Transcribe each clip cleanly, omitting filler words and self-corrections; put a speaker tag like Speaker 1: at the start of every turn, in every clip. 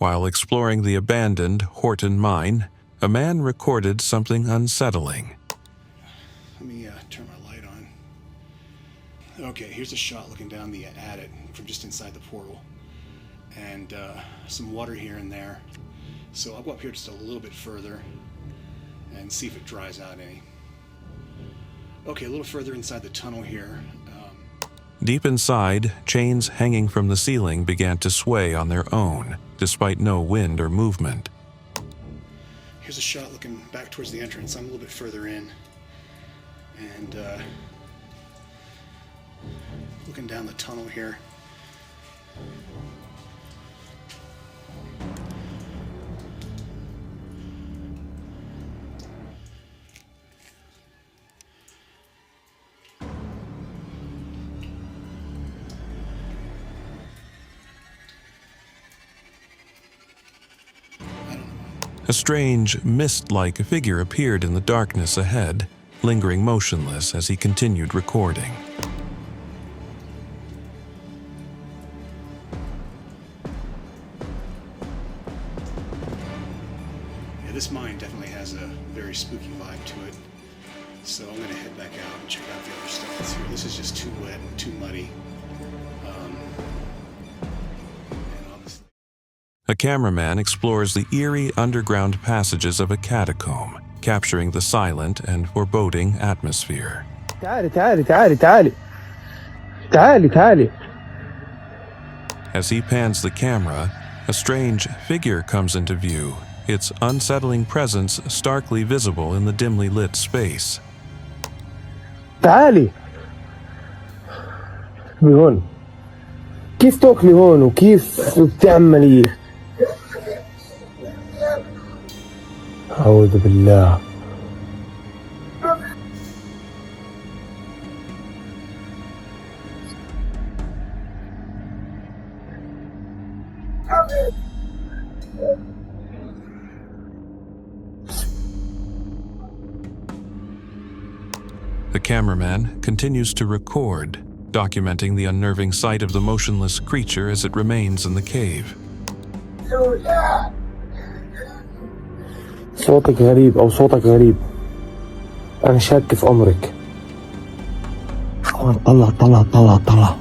Speaker 1: While exploring the abandoned Horton mine, a man recorded something unsettling.
Speaker 2: Let me turn my light on. Okay, here's a shot looking down at it from just inside the portal. And some water here and there. So I'll go up here just a little bit further and see if it dries out any. Okay, a little further inside the tunnel here.
Speaker 1: Deep inside, chains hanging from the ceiling began to sway on their own, despite no wind or movement.
Speaker 2: Here's a shot looking back towards the entrance. I'm a little bit further in. And looking down the tunnel here.
Speaker 1: A strange, mist-like figure appeared in the darkness ahead, lingering motionless as he continued recording.
Speaker 2: Yeah, this mine definitely has a very spooky vibe to it. So I'm going to head back out and check out the other stuff that's here. This is just too wet and too muddy.
Speaker 1: A cameraman explores the eerie underground passages of a catacomb, capturing the silent and foreboding atmosphere. As he pans the camera, a strange figure comes into view, its unsettling presence starkly visible in the dimly lit space.
Speaker 3: تعالي هون كيف تاكلي هون وكيف بتعملي أعوذ بالله.
Speaker 1: The cameraman continues to record, documenting the unnerving sight of the motionless creature as it remains in the cave.
Speaker 3: صوتك غريب أو صوتك غريب. أنا شاك في أمرك. طلع.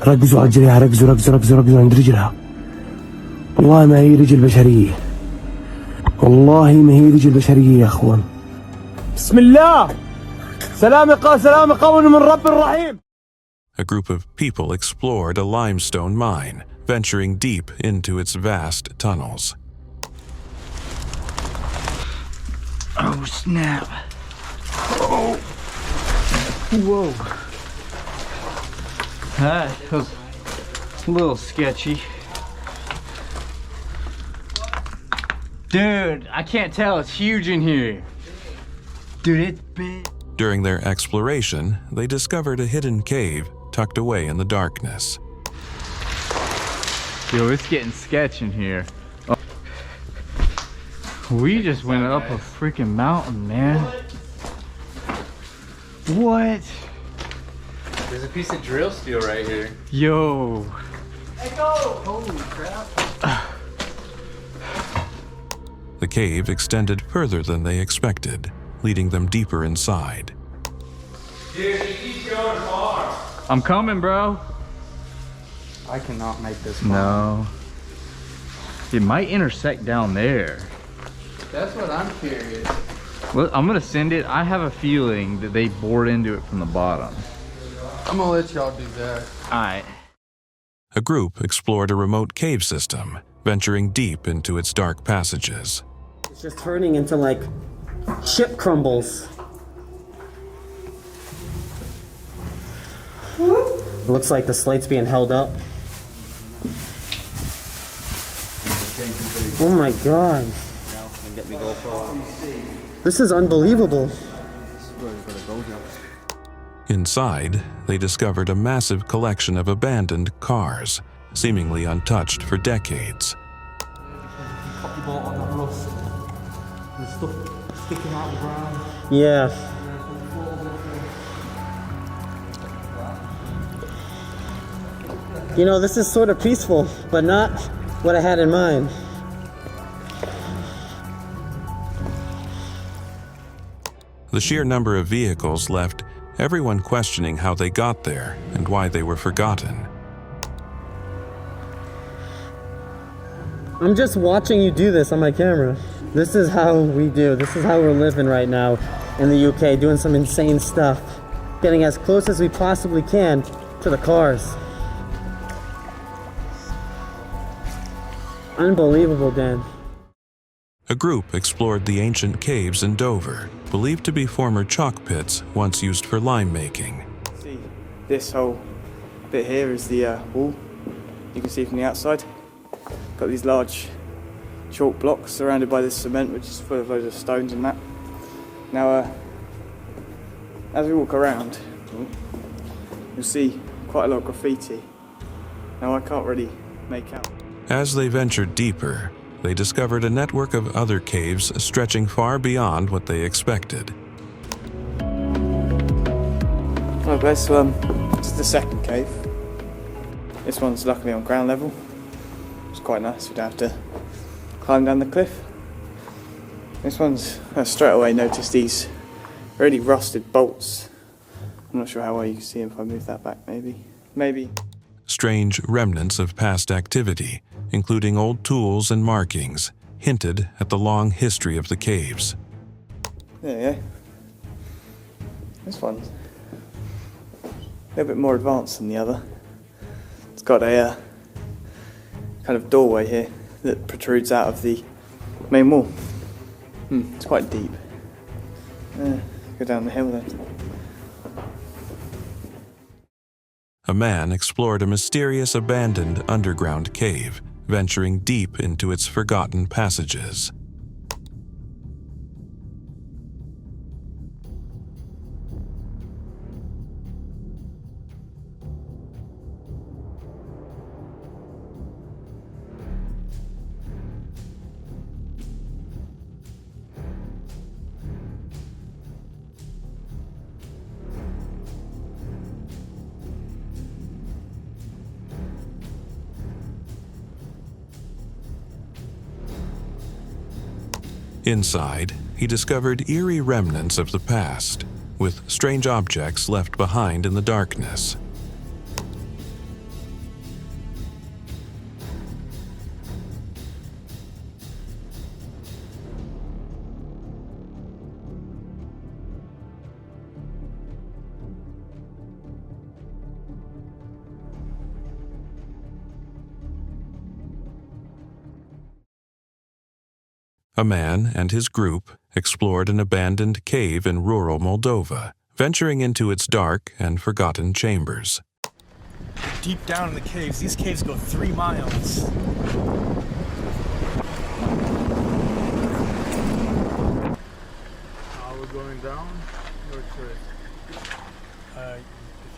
Speaker 3: ركزوا على رجلها، ركزوا عند رجلها. والله ما هي رجل بشرية. والله ما هي رجل بشرية يا أخوان. بسم الله. سلام قوم من رب الرحيم.
Speaker 1: A group of people explored a limestone mine, venturing deep into its vast tunnels.
Speaker 4: Oh snap. Oh. Whoa. That was a little sketchy. Dude, I can't tell. It's huge in here. Dude, it's big.
Speaker 1: During their exploration, they discovered a hidden cave tucked away in the darkness.
Speaker 4: Yo, it's getting sketch in here. Oh. We just went up a freaking mountain, man. What?
Speaker 5: There's a piece of drill steel right here.
Speaker 4: Yo.
Speaker 5: Hey, go! Holy crap.
Speaker 1: The cave extended further than they expected, leading them deeper inside.
Speaker 5: Dude, you keep going far.
Speaker 4: I'm coming, bro.
Speaker 5: I cannot make this far.
Speaker 4: No. It might intersect down there.
Speaker 5: That's what I'm curious.
Speaker 4: Well, I'm gonna send it. I have a feeling that they bored into it from the bottom.
Speaker 5: I'm gonna let y'all do that.
Speaker 4: Alright.
Speaker 1: A group explored a remote cave system, venturing deep into its dark passages.
Speaker 6: It's just turning into like ship crumbles. Looks like the slate's being held up. Oh my god. This is unbelievable.
Speaker 1: Inside, they discovered a massive collection of abandoned cars, seemingly untouched for decades.
Speaker 6: Yeah. You know, this is sort of peaceful, but not what I had in mind.
Speaker 1: The sheer number of vehicles left everyone questioning how they got there and why they were forgotten.
Speaker 6: I'm just watching you do this on my camera. This is how we do. This is how we're living right now in the UK, doing some insane stuff. Getting as close as we possibly can to the cars. Unbelievable, Dan.
Speaker 1: A group explored the ancient caves in Dover, believed to be former chalk pits once used for lime making.
Speaker 7: See, this whole bit here is the wall. You can see from the outside. Got these large chalk blocks surrounded by this cement, which is full of loads of stones and that. Now, as we walk around, you'll see quite a lot of graffiti. Now, I can't really make out.
Speaker 1: As they ventured deeper, they discovered a network of other caves stretching far beyond what they expected.
Speaker 7: Okay, so this is the second cave. This one's luckily on ground level. It's quite nice, we don't have to climb down the cliff. This one's, I straight away noticed these really rusted bolts. I'm not sure how well you can see them if I move that back, maybe.
Speaker 1: Strange remnants of past activity, including old tools and markings, hinted at the long history of the caves.
Speaker 7: There you go. This one's a little bit more advanced than the other. It's got a kind of doorway here that protrudes out of the main wall. It's quite deep. Go down the hill then.
Speaker 1: A man explored a mysterious abandoned underground cave, venturing deep into its forgotten passages. Inside, he discovered eerie remnants of the past, with strange objects left behind in the darkness. A man and his group explored an abandoned cave in rural Moldova, venturing into its dark and forgotten chambers.
Speaker 8: Deep down in the caves, these caves go 3 miles.
Speaker 9: Are we going down? Or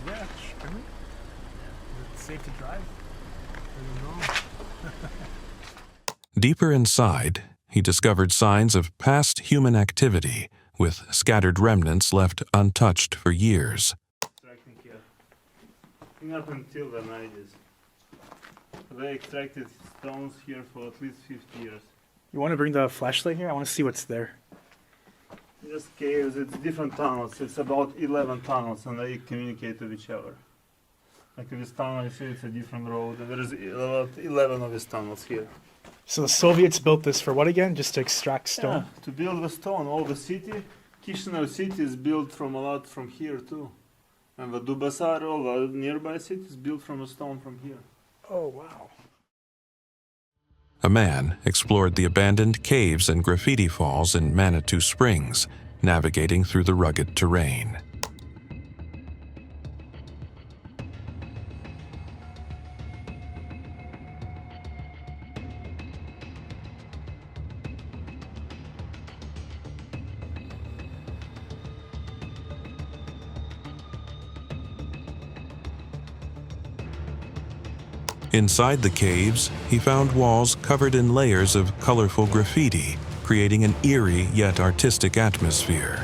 Speaker 8: Yeah, sure. Is it safe to drive?
Speaker 9: I don't know.
Speaker 1: Deeper inside, he discovered signs of past human activity, with scattered remnants left untouched for years.
Speaker 9: Extracting here. Up until the 90s. They extracted stones here for at least 50 years.
Speaker 8: You want to bring the flashlight here? I want to see what's there.
Speaker 9: Just caves, it's different tunnels. It's about 11 tunnels and they communicate with each other. Like in this tunnel, you see it's a different road. There is about 11 of these tunnels here.
Speaker 8: So the Soviets built this for what again? Just to extract stone?
Speaker 9: Yeah, to build the stone. All the city, Chisinau city is built from a lot from here too. And the Dubasar, all the nearby cities built from a stone from here.
Speaker 8: Oh, wow.
Speaker 1: A man explored the abandoned caves and graffiti falls in Manitou Springs, navigating through the rugged terrain. Inside the caves, he found walls covered in layers of colorful graffiti, creating an eerie yet artistic atmosphere.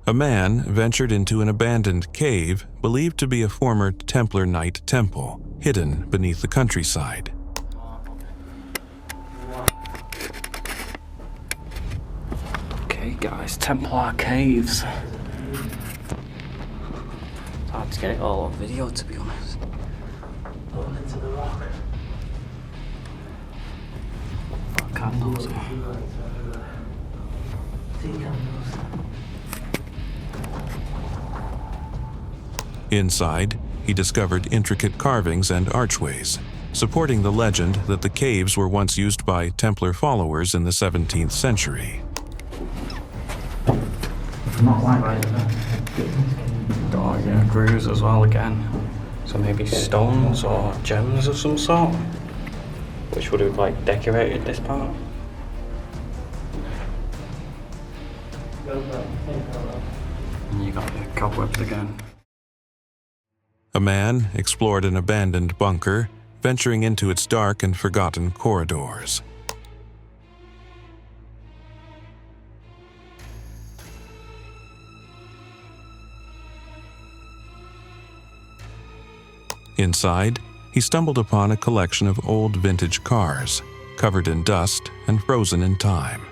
Speaker 1: A man ventured into an abandoned cave believed to be a former Templar Knight temple, hidden beneath the countryside.
Speaker 3: Okay guys, Templar caves. It's hard to get it all on video, to be honest. Going into the rock. Candles. Tea candles.
Speaker 1: Inside, he discovered intricate carvings and archways, supporting the legend that the caves were once used by Templar followers in the 17th century.
Speaker 3: Not like right. Oh yeah, grooves as well again. So maybe stones or gems of some sort, which would have like decorated this part. And you got your cobwebs again.
Speaker 1: A man explored an abandoned bunker, venturing into its dark and forgotten corridors. Inside, he stumbled upon a collection of old vintage cars, covered in dust and frozen in time.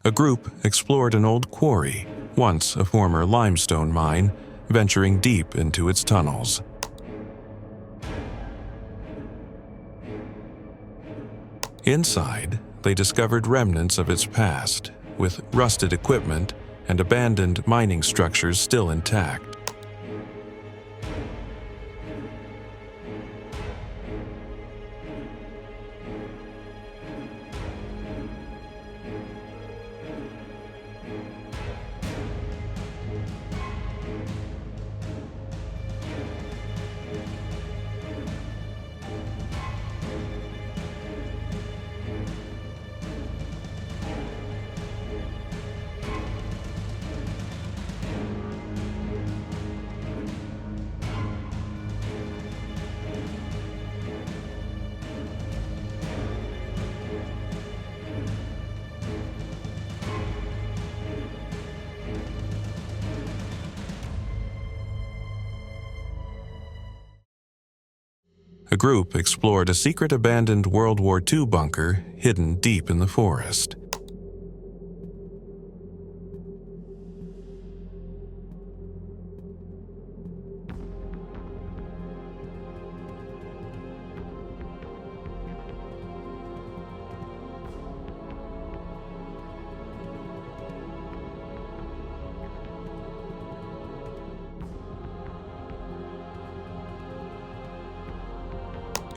Speaker 1: A group explored an old quarry, once a former limestone mine, venturing deep into its tunnels. Inside, they discovered remnants of its past, with rusted equipment and abandoned mining structures still intact. A group explored a secret abandoned World War II bunker hidden deep in the forest.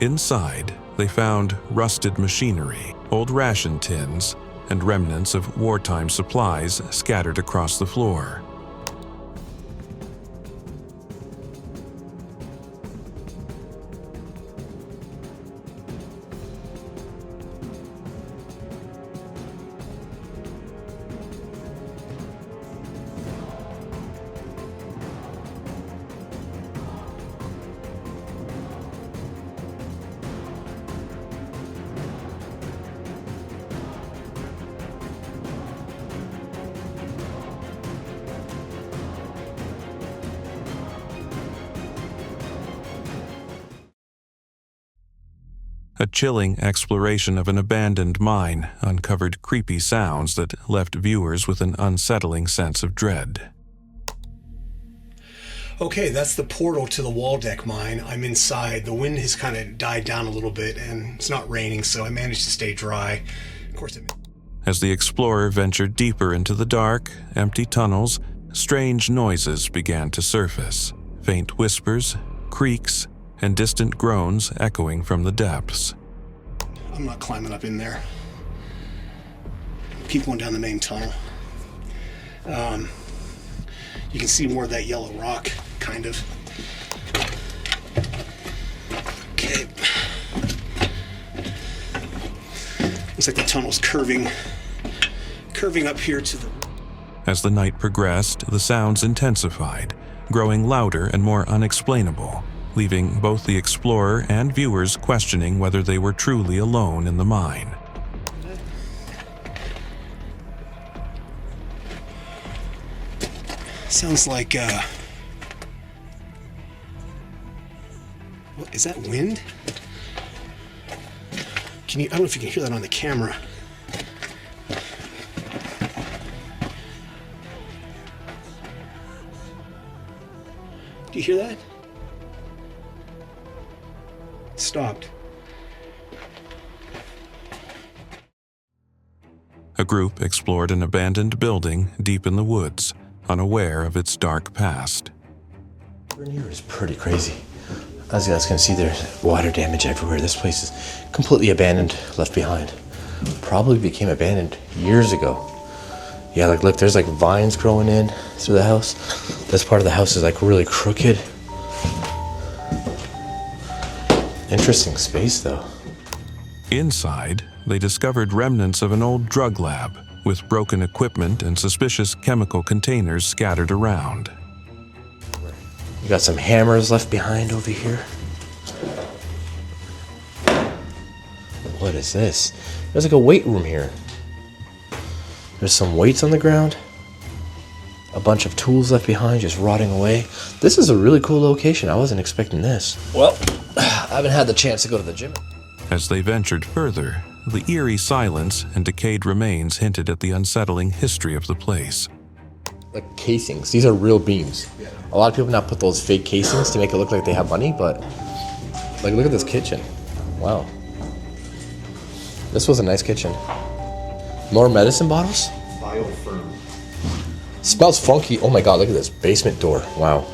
Speaker 1: Inside, they found rusted machinery, old ration tins, and remnants of wartime supplies scattered across the floor. A chilling exploration of an abandoned mine uncovered creepy sounds that left viewers with an unsettling sense of dread.
Speaker 2: Okay, that's the portal to the Waldeck mine. I'm inside. The wind has kind of died down a little bit, and it's not raining, so I managed to stay dry. Of course,
Speaker 1: As the explorer ventured deeper into the dark, empty tunnels, strange noises began to surface. Faint whispers, creaks, and distant groans echoing from the depths.
Speaker 2: I'm not climbing up in there. Keep going down the main tunnel. You can see more of that yellow rock, kind of. Okay. Looks like the tunnel's curving up here to the...
Speaker 1: As the night progressed, the sounds intensified, growing louder and more unexplainable, leaving both the explorer and viewers questioning whether they were truly alone in the mine.
Speaker 2: Sounds like, what, is that wind? I don't know if you can hear that on the camera. Do you hear that? It stopped.
Speaker 1: A group explored an abandoned building deep in the woods, unaware of its dark past.
Speaker 10: In here is pretty crazy. As you guys can see, there's water damage everywhere. This place is completely abandoned, left behind. Probably became abandoned years ago. Yeah, like look, there's like vines growing in through the house. This part of the house is like really crooked. Interesting space though.
Speaker 1: Inside, they discovered remnants of an old drug lab, with broken equipment and suspicious chemical containers scattered around.
Speaker 10: We got some hammers left behind over here. What is this? There's like a weight room here. There's some weights on the ground. A bunch of tools left behind, just rotting away. This is a really cool location. I wasn't expecting this. Well, I haven't had the chance to go to the gym.
Speaker 1: As they ventured further, the eerie silence and decayed remains hinted at the unsettling history of the place.
Speaker 10: Like casings. These are real beams. A lot of people now put those fake casings to make it look like they have money, but like look at this kitchen. Wow. This was a nice kitchen. More medicine bottles?
Speaker 11: Biofirm.
Speaker 10: Smells funky. Oh my god, look at this basement door. Wow.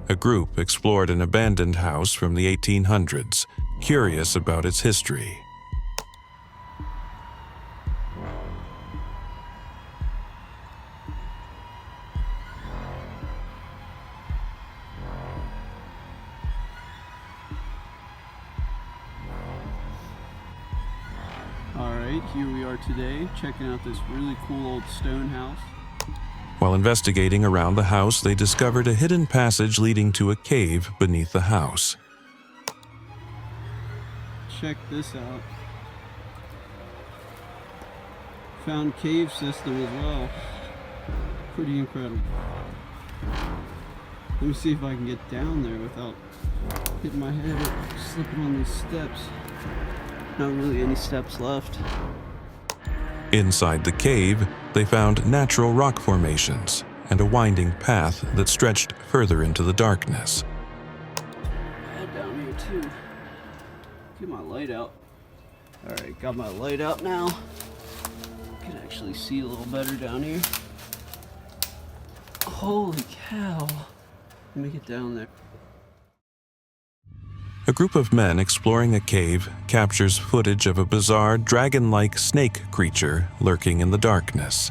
Speaker 1: A group explored an abandoned house from the 1800s, curious about its history.
Speaker 12: Alright, here we are today, checking out this really cool old stone house.
Speaker 1: While investigating around the house, they discovered a hidden passage leading to a cave beneath the house.
Speaker 12: Check this out. Found cave system as well. Pretty incredible. Let me see if I can get down there without hitting my head or slipping on these steps. Not really any steps left.
Speaker 1: Inside the cave, they found natural rock formations and a winding path that stretched further into the darkness.
Speaker 12: Head down here too. Get my light out. Alright, got my light out now. Can actually see a little better down here. Holy cow. Let me get down there.
Speaker 1: A group of men exploring a cave captures footage of a bizarre dragon-like snake creature lurking in the darkness.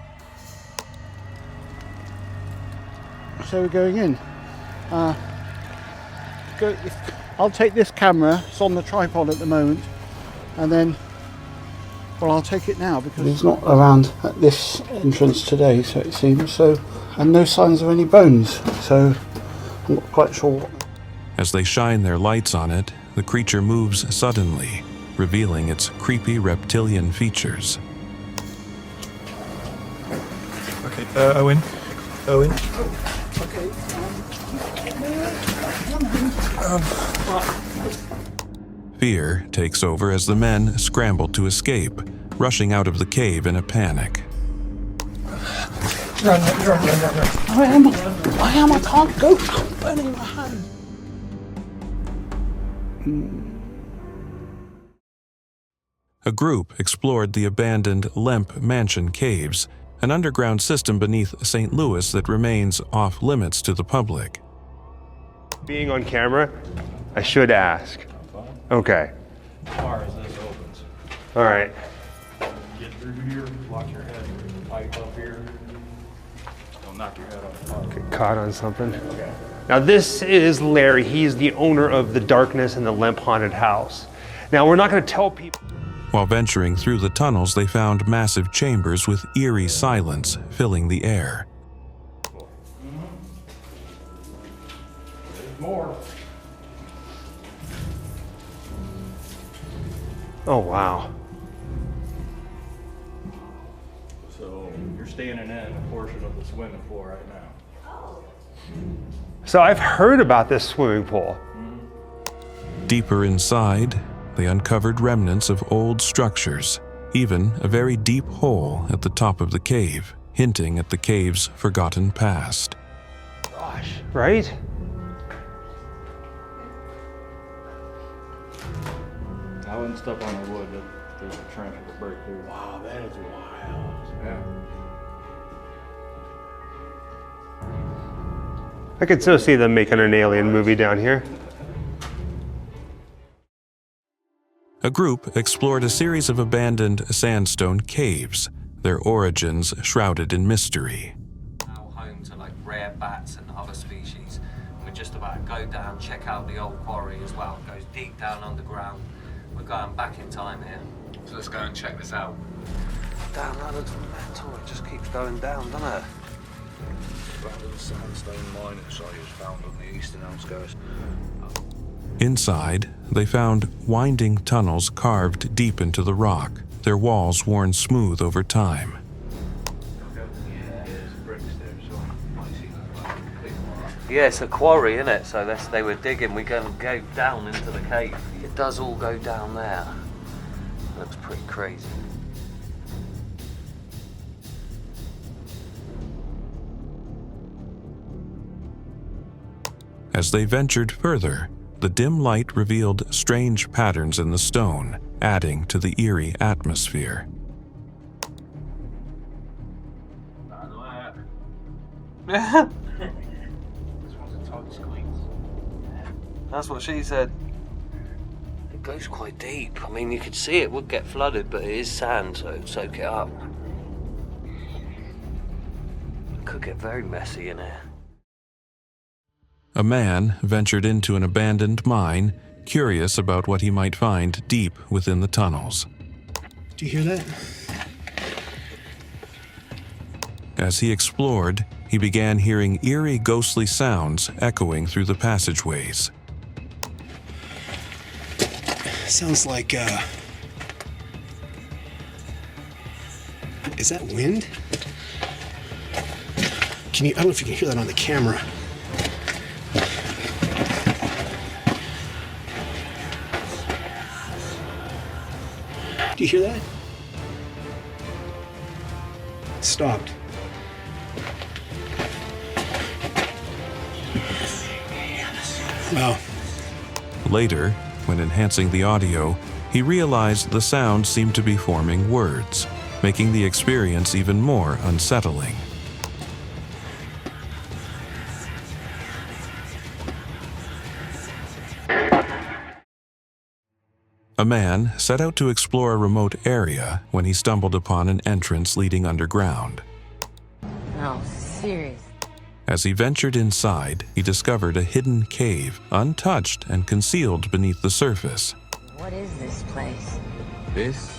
Speaker 13: So we're going in. I'll take this camera, it's on the tripod at the moment, and then, well, I'll take it now because it's not around at this entrance today, so it seems, so, and no signs of any bones, so I'm not quite sure what.
Speaker 1: As they shine their lights on it, the creature moves suddenly, revealing its creepy reptilian features.
Speaker 11: Okay, Owen.
Speaker 13: Okay.
Speaker 1: Fear takes over as the men scramble to escape, rushing out of the cave in a panic.
Speaker 11: Run.
Speaker 13: I am, I can't go, I'm burning my hand.
Speaker 1: A group explored the abandoned Lemp mansion caves, an underground system beneath St. Louis that remains off limits to the public.
Speaker 14: Being on camera, I should ask. Okay.
Speaker 11: As far as this opens.
Speaker 14: All right.
Speaker 11: get through here, watch your head. Pipe up here. Don't knock your head off.
Speaker 14: Get caught on something. Okay. Now this is Larry. He's the owner of the Darkness and the Lemp haunted house. Now we're not going to tell people.
Speaker 1: While venturing through the tunnels, they found massive chambers with eerie silence filling the air.
Speaker 11: There's more.
Speaker 14: Oh wow.
Speaker 11: So you're standing in a portion of the swimming pool right now.
Speaker 14: So I've heard about this swimming pool.
Speaker 1: Deeper inside, they uncovered remnants of old structures, even a very deep hole at the top of the cave, hinting at the cave's forgotten past.
Speaker 14: Gosh, right?
Speaker 11: I wouldn't step on the wood. There's a trench that would break through. Wow, that is wild. Yeah.
Speaker 14: I could so see them making an alien movie down here.
Speaker 1: A group explored a series of abandoned sandstone caves, their origins shrouded in mystery.
Speaker 15: Now home to like rare bats and other species. We're just about to go down, check out the old quarry as well. It goes deep down underground. We're going back in time here. So let's go and check this out. Damn, that looks mental. It just keeps going down, doesn't it?
Speaker 11: Abandoned sandstone mine at site is found on the eastern outskirts.
Speaker 1: Inside, they found winding tunnels carved deep into the rock, their walls worn smooth over time.
Speaker 15: Yeah, it's a quarry, isn't it? So they were digging. We're going to go down into the cave. It does all go down there. Looks pretty crazy.
Speaker 1: As they ventured further, the dim light revealed strange patterns in the stone, adding to the eerie atmosphere.
Speaker 15: That's what she said. It goes quite deep. I mean, you could see it would get flooded, but it is sand, so it'd soak it up. It could get very messy in here.
Speaker 1: A man ventured into an abandoned mine, curious about what he might find deep within the tunnels.
Speaker 2: Do you hear that?
Speaker 1: As he explored, he began hearing eerie ghostly sounds echoing through the passageways.
Speaker 2: Sounds like, is that wind? I don't know if you can hear that on the camera. Do you hear that? It stopped. Wow.
Speaker 1: Later, when enhancing the audio, he realized the sound seemed to be forming words, making the experience even more unsettling. A man set out to explore a remote area when he stumbled upon an entrance leading underground.
Speaker 16: No, serious.
Speaker 1: As he ventured inside, he discovered a hidden cave, untouched and concealed beneath the surface.
Speaker 16: What is this place?
Speaker 1: This?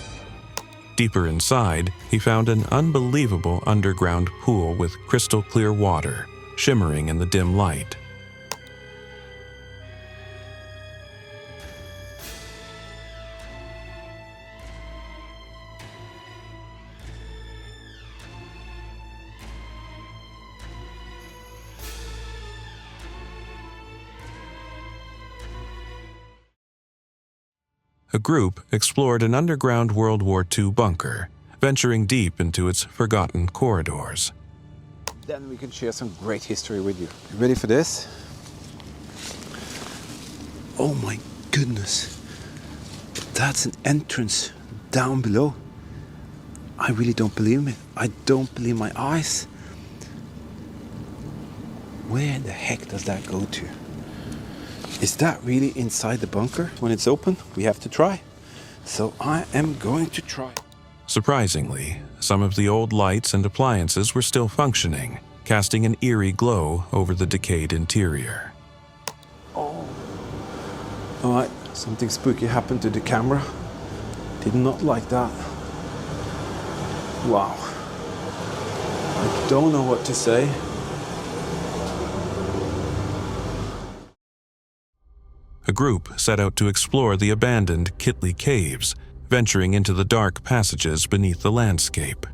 Speaker 1: Deeper inside, he found an unbelievable underground pool with crystal clear water, shimmering in the dim light. A group explored an underground World War II bunker, venturing deep into its forgotten corridors.
Speaker 17: Then we can share some great history with you. You ready for this?
Speaker 13: Oh my goodness. That's an entrance down below. I really don't believe it. I don't believe my eyes. Where the heck does that go to? Is that really inside the bunker when it's open? We have to try. So I am going to try.
Speaker 1: Surprisingly, some of the old lights and appliances were still functioning, casting an eerie glow over the decayed interior.
Speaker 17: Oh. Alright, something spooky happened to the camera. Did not like that. Wow. I don't know what to say.
Speaker 1: A group set out to explore the abandoned Kitley Caves, venturing into the dark passages beneath the landscape.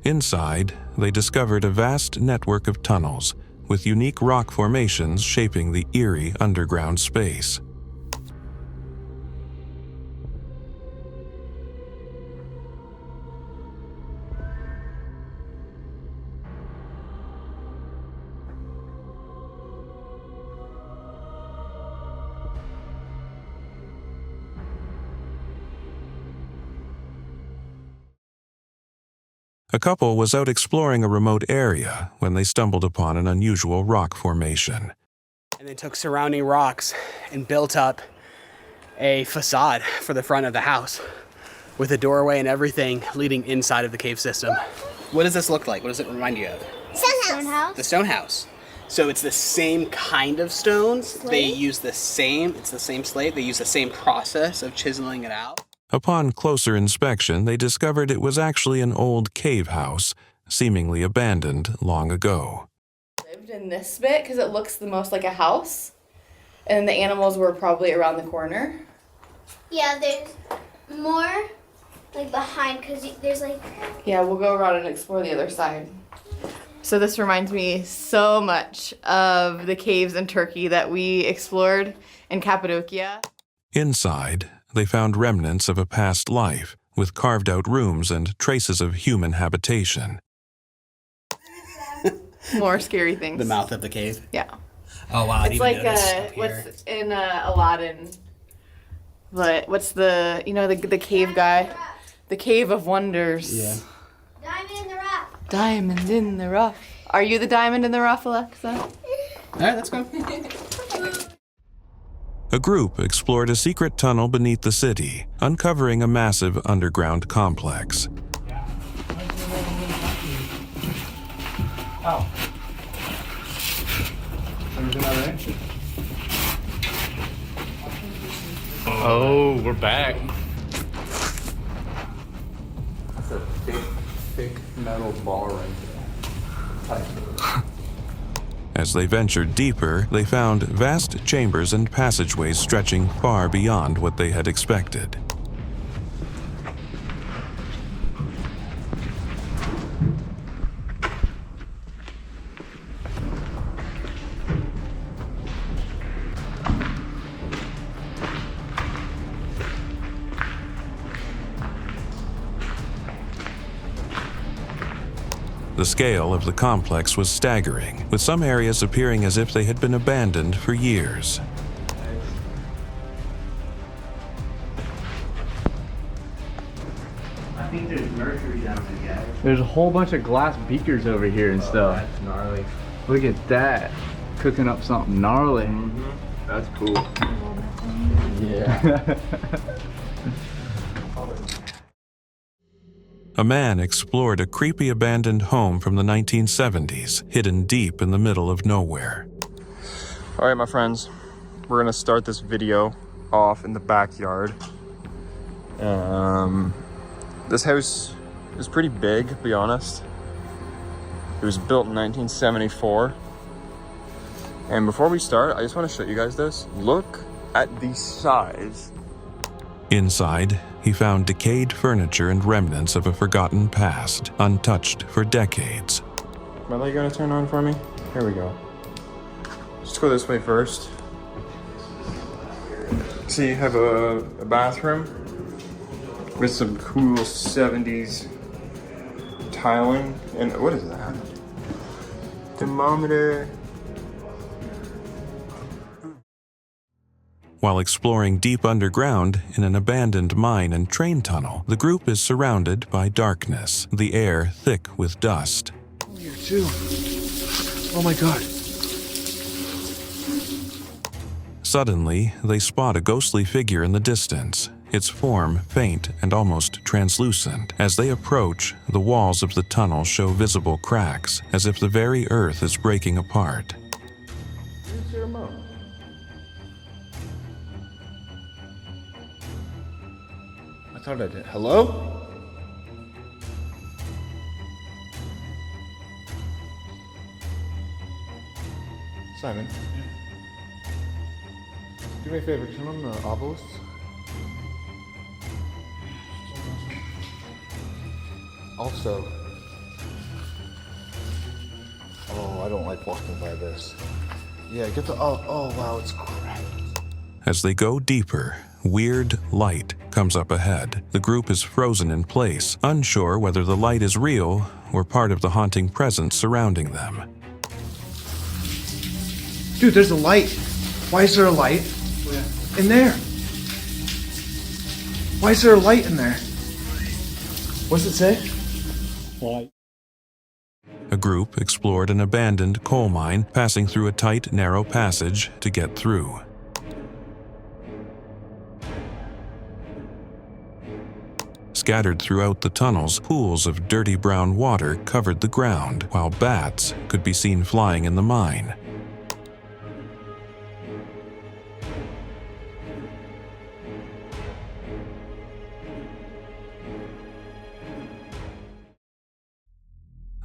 Speaker 1: Inside, they discovered a vast network of tunnels, with unique rock formations shaping the eerie underground space. A couple was out exploring a remote area when they stumbled upon an unusual rock formation.
Speaker 2: And they took surrounding rocks and built up a facade for the front of the house with a doorway and everything leading inside of the cave system. What does this look like? What does it remind you of?
Speaker 18: Stone house.
Speaker 2: The stone house. So it's the same kind of stones.
Speaker 18: Slate?
Speaker 2: They use the same, it's the same slate. They use the same process of chiseling it out.
Speaker 1: Upon closer inspection, they discovered it was actually an old cave house, seemingly abandoned long ago.
Speaker 18: Lived in this bit because it looks the most like a house, and the animals were probably around the corner.
Speaker 19: Yeah, there's more like behind because there's like.
Speaker 18: Yeah, we'll go around and explore the other side. So this reminds me so much of the caves in Turkey that we explored in Cappadocia.
Speaker 1: Inside, they found remnants of a past life, with carved-out rooms and traces of human habitation.
Speaker 18: More scary things.
Speaker 2: The mouth of the cave?
Speaker 18: Yeah.
Speaker 2: Oh wow, I
Speaker 18: it's
Speaker 2: didn't
Speaker 18: like
Speaker 2: even notice up here.
Speaker 18: what's in Aladdin. But what's the the cave guy? The Cave of Wonders.
Speaker 2: Yeah.
Speaker 19: Diamond in the rough.
Speaker 18: Diamond in the rough. Are you the diamond in the rough, Alexa?
Speaker 2: All right, let's go.
Speaker 1: A group explored a secret tunnel beneath the city, uncovering a massive underground complex.
Speaker 9: Oh. There's another entrance.
Speaker 5: Oh, we're back.
Speaker 17: That's a thick metal bar right there.
Speaker 1: As they ventured deeper, they found vast chambers and passageways stretching far beyond what they had expected. The scale of the complex was staggering, with some areas appearing as if they had been abandoned for years.
Speaker 12: I think there's mercury down there, guys.
Speaker 4: There's a whole bunch of glass beakers over here and stuff.
Speaker 5: That's gnarly.
Speaker 4: Look at that. Cooking up something gnarly.
Speaker 5: That's cool.
Speaker 4: Yeah.
Speaker 1: A man explored a creepy abandoned home from the 1970s, hidden deep in the middle of nowhere.
Speaker 20: All right, my friends, we're gonna start this video off in the backyard. This house is pretty big, to be honest. It was built in 1974. And before we start, I just want to show you guys this. Look at the size.
Speaker 1: Inside, he found decayed furniture and remnants of a forgotten past, untouched for decades.
Speaker 20: My light gonna turn on for me? Here we go. Let's go this way first. So you have a bathroom. with some cool 70s tiling. And what is that? Thermometer.
Speaker 1: While exploring deep underground in an abandoned mine and train tunnel, the group is surrounded by darkness, the air thick with dust.
Speaker 17: Here too. Oh my god.
Speaker 1: Suddenly, they spot a ghostly figure in the distance, its form faint and almost translucent. As they approach, the walls of the tunnel show visible cracks, as if the very earth is breaking apart.
Speaker 17: I thought I did. Hello? Simon? Do me a favor, turn on the obelisks. Also, oh, I don't like walking by this. Yeah, get the, oh wow, it's cracked.
Speaker 1: As they go deeper, weird light comes up ahead. The group is frozen in place, unsure whether the light is real or part of the haunting presence surrounding them.
Speaker 17: Dude, there's a light. Why is there a light? Where? In there. Why is there a light in there? What does it say? Light.
Speaker 1: A group explored an abandoned coal mine, passing through a tight, narrow passage to get through. Scattered throughout the tunnels, pools of dirty brown water covered the ground, while bats could be seen flying in the mine.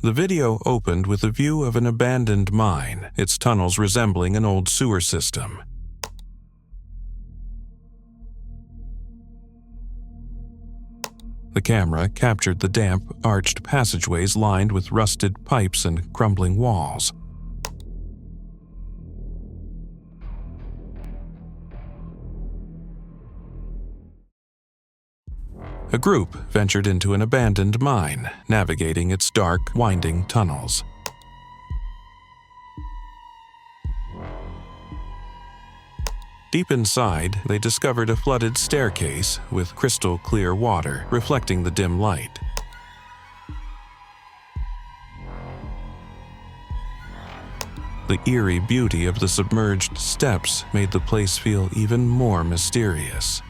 Speaker 1: The video opened with a view of an abandoned mine, its tunnels resembling an old sewer system. The camera captured the damp, arched passageways lined with rusted pipes and crumbling walls. A group ventured into an abandoned mine, navigating its dark, winding tunnels. Deep inside, they discovered a flooded staircase with crystal clear water reflecting the dim light. The eerie beauty of the submerged steps made the place feel even more mysterious.